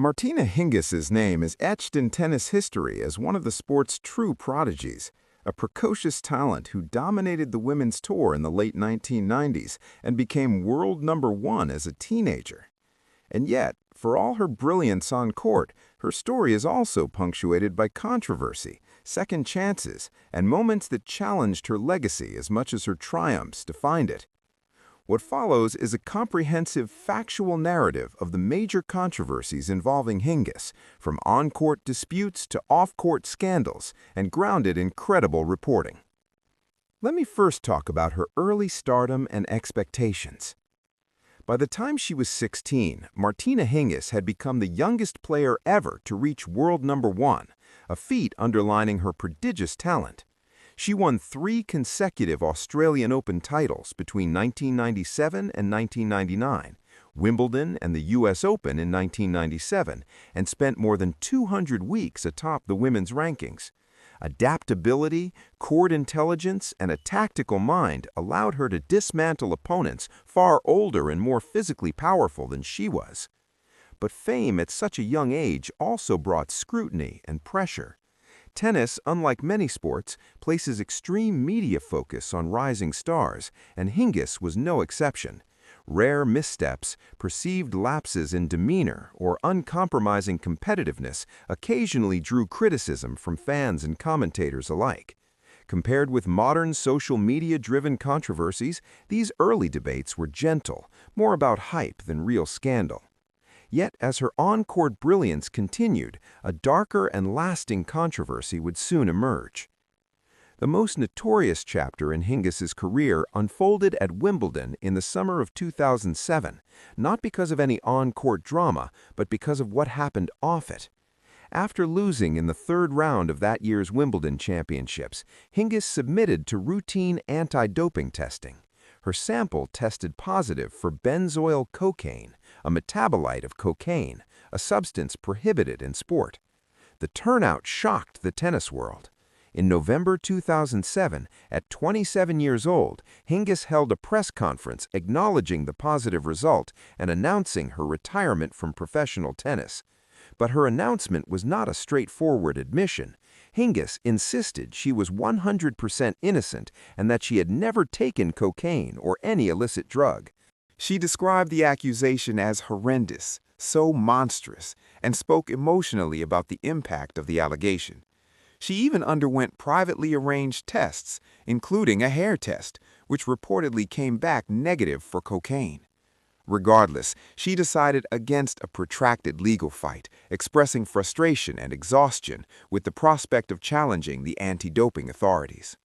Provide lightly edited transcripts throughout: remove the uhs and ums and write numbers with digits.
Martina Hingis's name is etched in tennis history as one of the sport's true prodigies, a precocious talent who dominated the women's tour in the late 1990s and became world number one as a teenager. And yet, for all her brilliance on court, her story is also punctuated by controversy, second chances, and moments that challenged her legacy as much as her triumphs defined it. What follows is a comprehensive factual narrative of the major controversies involving Hingis, from on-court disputes to off-court scandals, and grounded in credible reporting. Let me first talk about her early stardom and expectations. By the time she was 16, Martina Hingis had become the youngest player ever to reach world number one, a feat underlining her prodigious talent. She won 3 consecutive Australian Open titles between 1997 and 1999, Wimbledon and the US Open in 1997, and spent more than 200 weeks atop the women's rankings. Adaptability, court intelligence, and a tactical mind allowed her to dismantle opponents far older and more physically powerful than she was. But fame at such a young age also brought scrutiny and pressure. Tennis, unlike many sports, places extreme media focus on rising stars, and Hingis was no exception. Rare missteps, perceived lapses in demeanor, or uncompromising competitiveness occasionally drew criticism from fans and commentators alike. Compared with modern social media-driven controversies, these early debates were gentle, more about hype than real scandal. Yet, as her on-court brilliance continued, a darker and lasting controversy would soon emerge. The most notorious chapter in Hingis's career unfolded at Wimbledon in the summer of 2007, not because of any on-court drama, but because of what happened off it. After losing in the third round of that year's Wimbledon championships, Hingis submitted to routine anti-doping testing. Her sample tested positive for benzoyl cocaine, a metabolite of cocaine, a substance prohibited in sport. The turnout shocked the tennis world. In November 2007, at 27 years old, Hingis held a press conference acknowledging the positive result and announcing her retirement from professional tennis. But her announcement was not a straightforward admission. Hingis insisted she was 100% innocent and that she had never taken cocaine or any illicit drug. She described the accusation as horrendous, so monstrous, and spoke emotionally about the impact of the allegation. She even underwent privately arranged tests, including a hair test, which reportedly came back negative for cocaine. Regardless, she decided against a protracted legal fight, expressing frustration and exhaustion with the prospect of challenging the anti-doping authorities.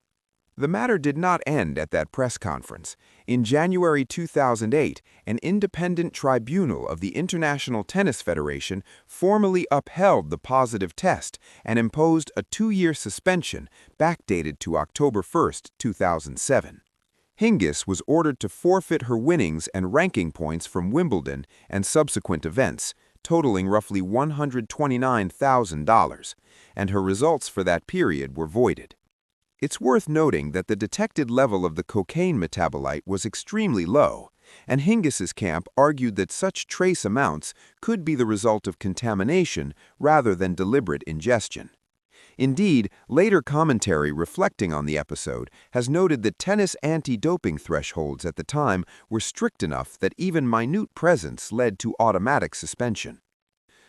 The matter did not end at that press conference. In January 2008, an independent tribunal of the International Tennis Federation formally upheld the positive test and imposed a 2-year suspension backdated to October 1, 2007. Hingis was ordered to forfeit her winnings and ranking points from Wimbledon and subsequent events, totaling roughly $129,000, and her results for that period were voided. It's worth noting that the detected level of the cocaine metabolite was extremely low, and Hingis's camp argued that such trace amounts could be the result of contamination rather than deliberate ingestion. Indeed, later commentary reflecting on the episode has noted that tennis anti-doping thresholds at the time were strict enough that even minute presence led to automatic suspension.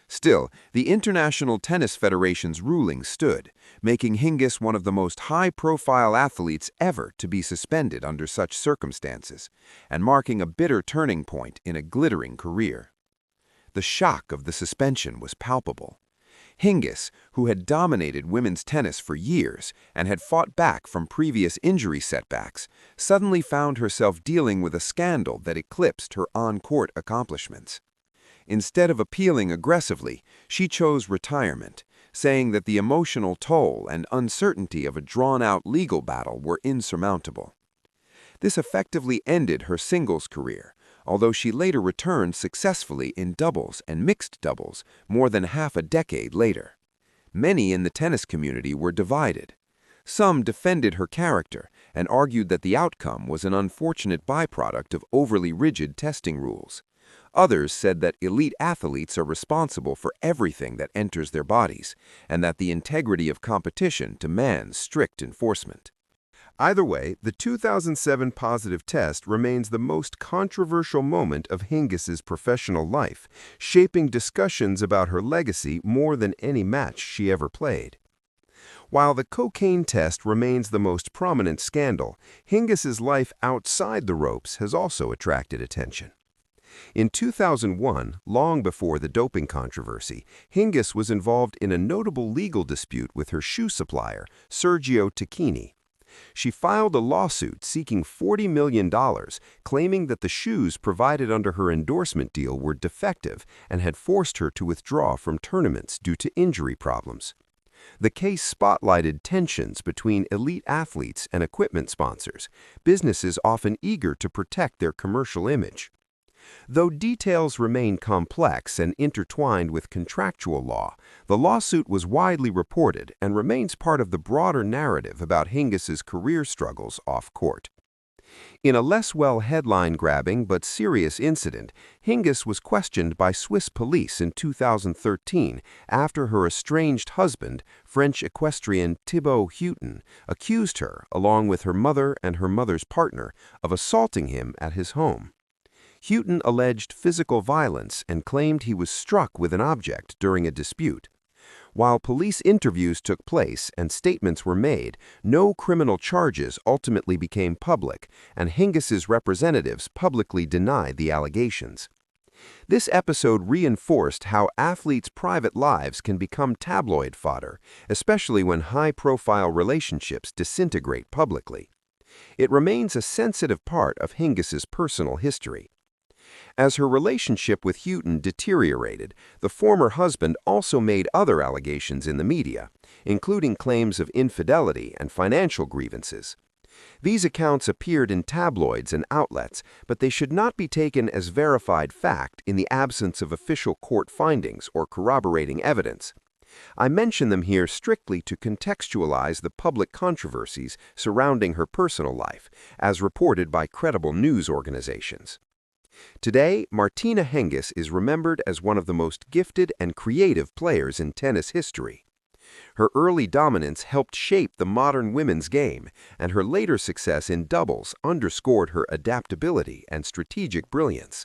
Still, the International Tennis Federation's ruling stood, making Hingis one of the most high-profile athletes ever to be suspended under such circumstances, and marking a bitter turning point in a glittering career. The shock of the suspension was palpable. Hingis, who had dominated women's tennis for years and had fought back from previous injury setbacks, suddenly found herself dealing with a scandal that eclipsed her on-court accomplishments. Instead of appealing aggressively, she chose retirement, saying that the emotional toll and uncertainty of a drawn-out legal battle were insurmountable. This effectively ended her singles career, although she later returned successfully in doubles and mixed doubles more than half a decade later. Many in the tennis community were divided. Some defended her character and argued that the outcome was an unfortunate byproduct of overly rigid testing rules. Others said that elite athletes are responsible for everything that enters their bodies, and that the integrity of competition demands strict enforcement. Either way, the 2007 positive test remains the most controversial moment of Hingis's professional life, shaping discussions about her legacy more than any match she ever played. While the cocaine test remains the most prominent scandal, Hingis's life outside the ropes has also attracted attention. In 2001, long before the doping controversy, Hingis was involved in a notable legal dispute with her shoe supplier, Sergio Tacchini. She filed a lawsuit seeking $40 million, claiming that the shoes provided under her endorsement deal were defective and had forced her to withdraw from tournaments due to injury problems. The case spotlighted tensions between elite athletes and equipment sponsors, businesses often eager to protect their commercial image. Though details remain complex and intertwined with contractual law, the lawsuit was widely reported and remains part of the broader narrative about Hingis's career struggles off-court. In a less well headline-grabbing but serious incident, Hingis was questioned by Swiss police in 2013 after her estranged husband, French equestrian Thibaut Houghton, accused her, along with her mother and her mother's partner, of assaulting him at his home. Houghton alleged physical violence and claimed he was struck with an object during a dispute. While police interviews took place and statements were made, no criminal charges ultimately became public, and Hingis's representatives publicly denied the allegations. This episode reinforced how athletes' private lives can become tabloid fodder, especially when high-profile relationships disintegrate publicly. It remains a sensitive part of Hingis's personal history. As her relationship with Houghton deteriorated, the former husband also made other allegations in the media, including claims of infidelity and financial grievances. These accounts appeared in tabloids and outlets, but they should not be taken as verified fact in the absence of official court findings or corroborating evidence. I mention them here strictly to contextualize the public controversies surrounding her personal life, as reported by credible news organizations. Today, Martina Hingis is remembered as one of the most gifted and creative players in tennis history. Her early dominance helped shape the modern women's game, and her later success in doubles underscored her adaptability and strategic brilliance.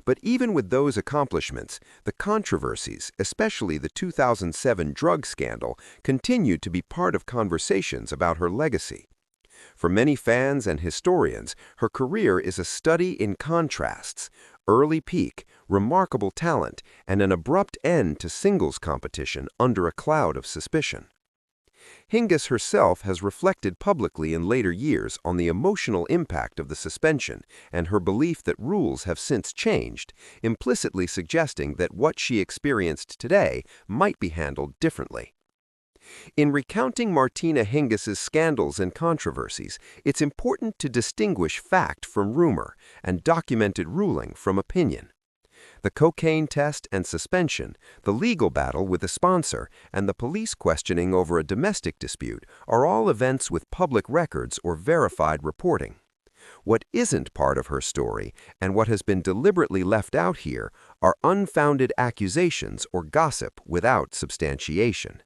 But even with those accomplishments, the controversies, especially the 2007 drug scandal, continued to be part of conversations about her legacy. For many fans and historians, her career is a study in contrasts: early peak, remarkable talent, and an abrupt end to singles competition under a cloud of suspicion. Hingis herself has reflected publicly in later years on the emotional impact of the suspension and her belief that rules have since changed, implicitly suggesting that what she experienced today might be handled differently. In recounting Martina Hingis's scandals and controversies, it's important to distinguish fact from rumor and documented ruling from opinion. The cocaine test and suspension, the legal battle with a sponsor, and the police questioning over a domestic dispute are all events with public records or verified reporting. What isn't part of her story, and what has been deliberately left out here, are unfounded accusations or gossip without substantiation.